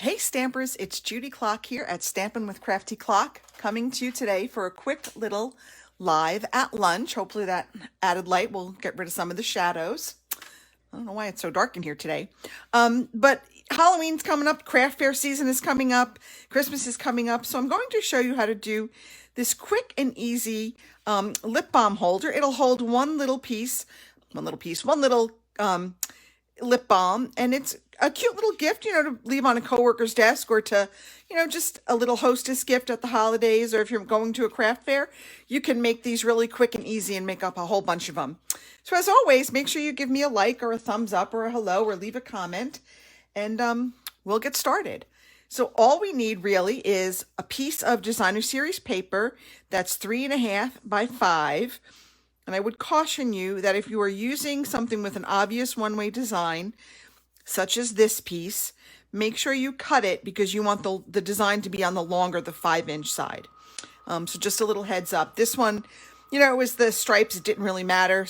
Hey Stampers, it's Judy Klock here at Stampin' with Crafty Klock, coming to you today for a quick little live at lunch. Hopefully that added light will get rid of some of the shadows. I don't know why it's so dark in here today. But Halloween's coming up, craft fair season is coming up, Christmas is coming up, so I'm going to show you how to do this quick and easy lip balm holder. It'll hold one little lip balm, and it's a cute little gift, to leave on a coworker's desk, or to, just a little hostess gift at the holidays, or if you're going to a craft fair, you can make these really quick and easy and make up a whole bunch of them. So as always, make sure you give me a like or a thumbs up or a hello or leave a comment, and we'll get started. So all we need really is a piece of designer series paper that's 3.5 by 5. And I would caution you that if you are using something with an obvious one-way design, such as this piece, make sure you cut it because you want the design to be on the longer, the 5-inch side. So just a little heads up. This one, it was the stripes, it didn't really matter.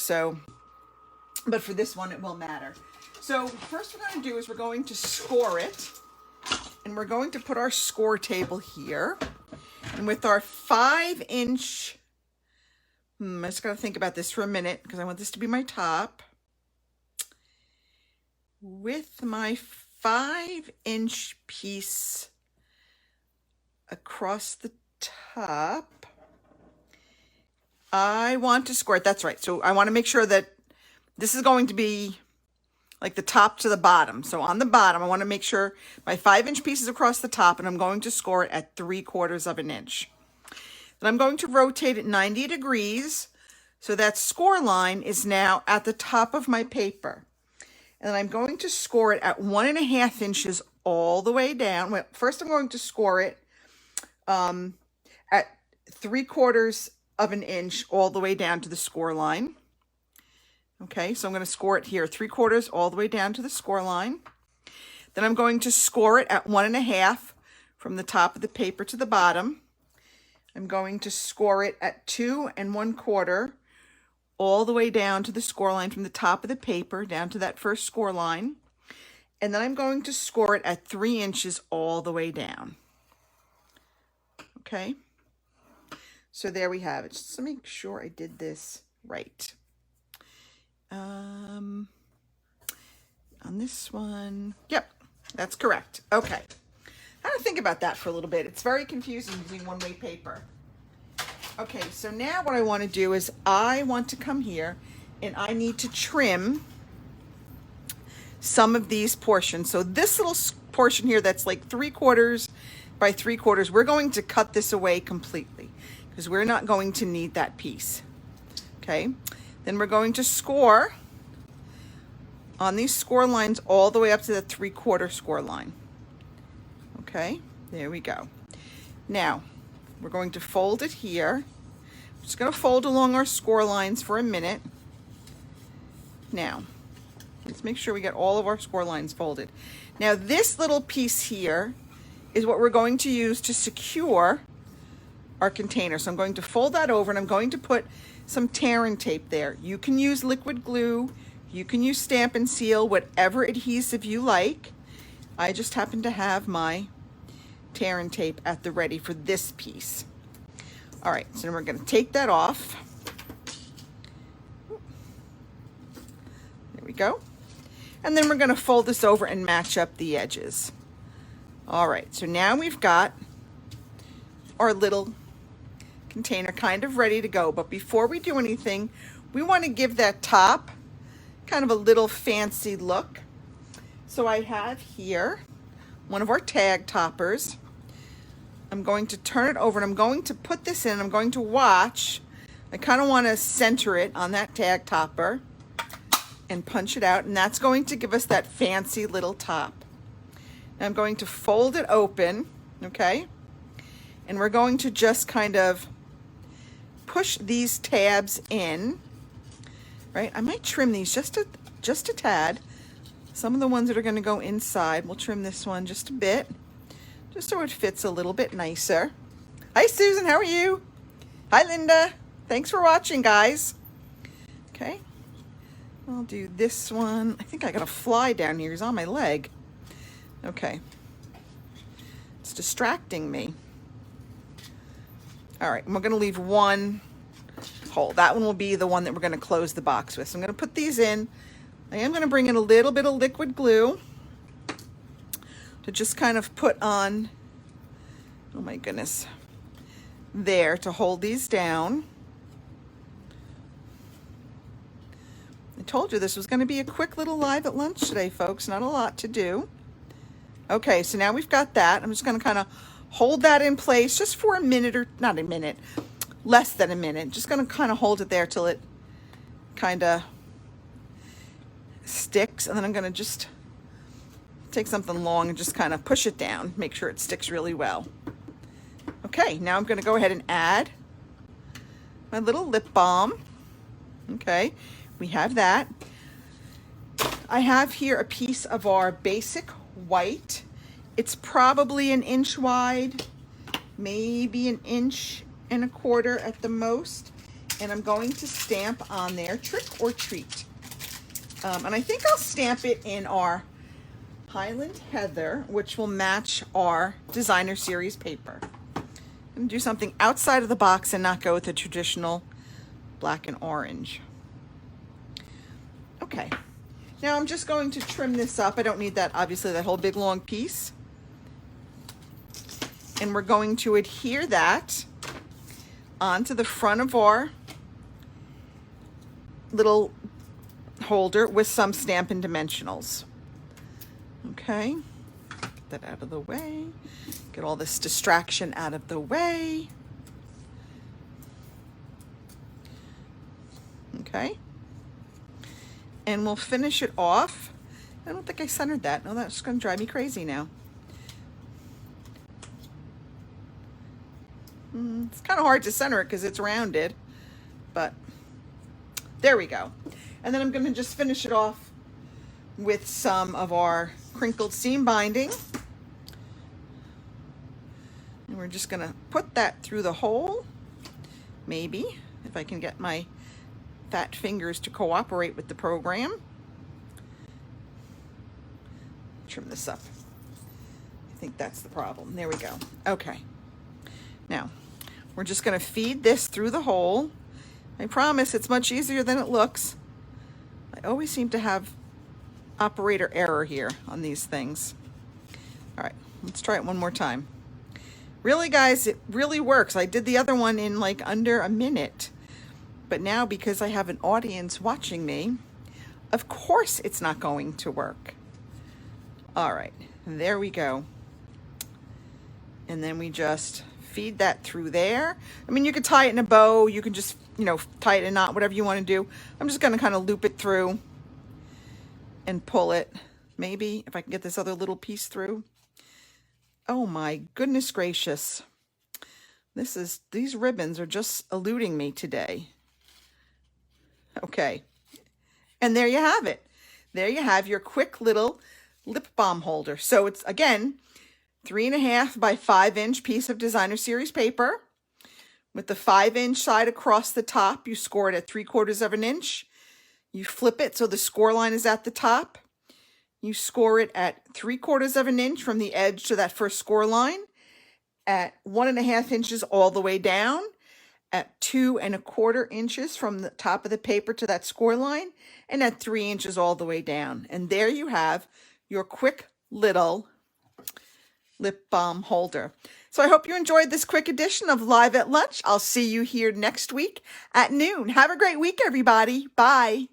But for this one, it will matter. So first we're going to do is we're going to score it. And we're going to put our score table here. And with our 5-inch... I just got to think about this for a minute because I want this to be my top. With my 5-inch piece across the top, I want to score it. That's right. So I want to make sure that this is going to be like the top to the bottom. So on the bottom, I want to make sure my 5-inch piece is across the top, and I'm going to score it at 3/4 of an inch. Then I'm going to rotate it 90 degrees. So that score line is now at the top of my paper. And I'm going to score it at 1.5 inches all the way down. Well, first I'm going to score it at 3/4 of an inch all the way down to the score line. Okay, so I'm going to score it here 3/4 all the way down to the score line. Then I'm going to score it at 1.5 from the top of the paper to the bottom. I'm going to score it at 2 1/4 all the way down to the score line from the top of the paper down to that first score line. And then I'm going to score it at 3 inches all the way down. Okay. So there we have it. Just to make sure I did this right. On this one, yep, that's correct. Okay. I had to think about that for a little bit. It's very confusing using one-way paper. Okay, so now what I want to do is I want to come here and I need to trim some of these portions. So this little portion here that's like 3/4 by 3/4, we're going to cut this away completely because we're not going to need that piece. Okay, then we're going to score on these score lines all the way up to the 3/4 score line. Okay, there we go. Now, we're going to fold it here. I'm just going to fold along our score lines for a minute. Now, let's make sure we get all of our score lines folded. Now, this little piece here is what we're going to use to secure our container. So I'm going to fold that over and I'm going to put some tear-in tape there. You can use liquid glue. You can use Stampin' Seal, whatever adhesive you like. I just happen to have my tear-in tape at the ready for this piece. All right, so we're going to take that off. There we go. And then we're going to fold this over and match up the edges. All right, so now we've got our little container kind of ready to go. But before we do anything, we want to give that top kind of a little fancy look. So I have here one of our tag toppers. I'm going to turn it over and I'm going to put this in. I'm going to watch. I kind of want to center it on that tag topper and punch it out. And that's going to give us that fancy little top. Now I'm going to fold it open, okay? And we're going to just kind of push these tabs in, right? I might trim these just a tad. Some of the ones that are going to go inside, we'll trim this one just a bit, just so it fits a little bit nicer. Hi, Susan. How are you? Hi, Linda. Thanks for watching, guys. Okay. I'll do this one. I think I got a fly down here. He's on my leg. Okay. It's distracting me. All right, and we're going to leave one hole. That one will be the one that we're going to close the box with. So I'm going to put these in. I am going to bring in a little bit of liquid glue to just kind of put on, oh my goodness, there to hold these down. I told you this was going to be a quick little live at lunch today, folks. Not a lot to do. Okay, so now we've got that. I'm just going to kind of hold that in place just for a minute, or not a minute, less than a minute. Just going to kind of hold it there till it kind of sticks. And then I'm going to just take something long and just kind of push it down. Make sure it sticks really well. Okay, now I'm going to go ahead and add my little lip balm. Okay, we have that. I have here a piece of our basic white. It's probably an inch wide, maybe an inch and a quarter at the most. And I'm going to stamp on there Trick or Treat. And I think I'll stamp it in our Highland Heather, which will match our designer series paper. I'm going to do something outside of the box and not go with the traditional black and orange. Okay, now I'm just going to trim this up. I don't need that, obviously, that whole big long piece. And we're going to adhere that onto the front of our little holder with some Stampin' dimensionals. Okay, get that out of the way. Get all this distraction out of the way. Okay. And we'll finish it off. I don't think I centered that. No, that's going to drive me crazy now. It's kind of hard to center it because it's rounded, but there we go. And then I'm going to just finish it off with some of our crinkled seam binding. And we're just going to put that through the hole. Maybe, if I can get my fat fingers to cooperate with the program. Trim this up. I think that's the problem. There we go. Okay. Now, we're just going to feed this through the hole. I promise it's much easier than it looks. I always seem to have operator error here on these things. All right, let's try it one more time. Really, guys, it really works. I did the other one in like under a minute. But now, because I have an audience watching me, of course it's not going to work. All right, there we go. And then we just feed that through there. I mean, you could tie it in a bow. You can just, tie it in a knot, whatever you want to do. I'm just going to kind of loop it through and pull it. Maybe if I can get this other little piece through. Oh my goodness gracious. These ribbons are just eluding me today. Okay, and there you have it. There you have your quick little lip balm holder. So it's, again, 3.5 by 5 inch piece of designer series paper with the 5-inch side across the top. You score it at 3/4 of an inch. You flip it so the score line is at the top. You score it at 3/4 of an inch from the edge to that first score line, at 1.5 inches all the way down, at 2.25 inches from the top of the paper to that score line, and at 3 inches all the way down. And there you have your quick little lip balm holder. So I hope you enjoyed this quick edition of Live at Lunch. I'll see you here next week at noon. Have a great week, everybody. Bye.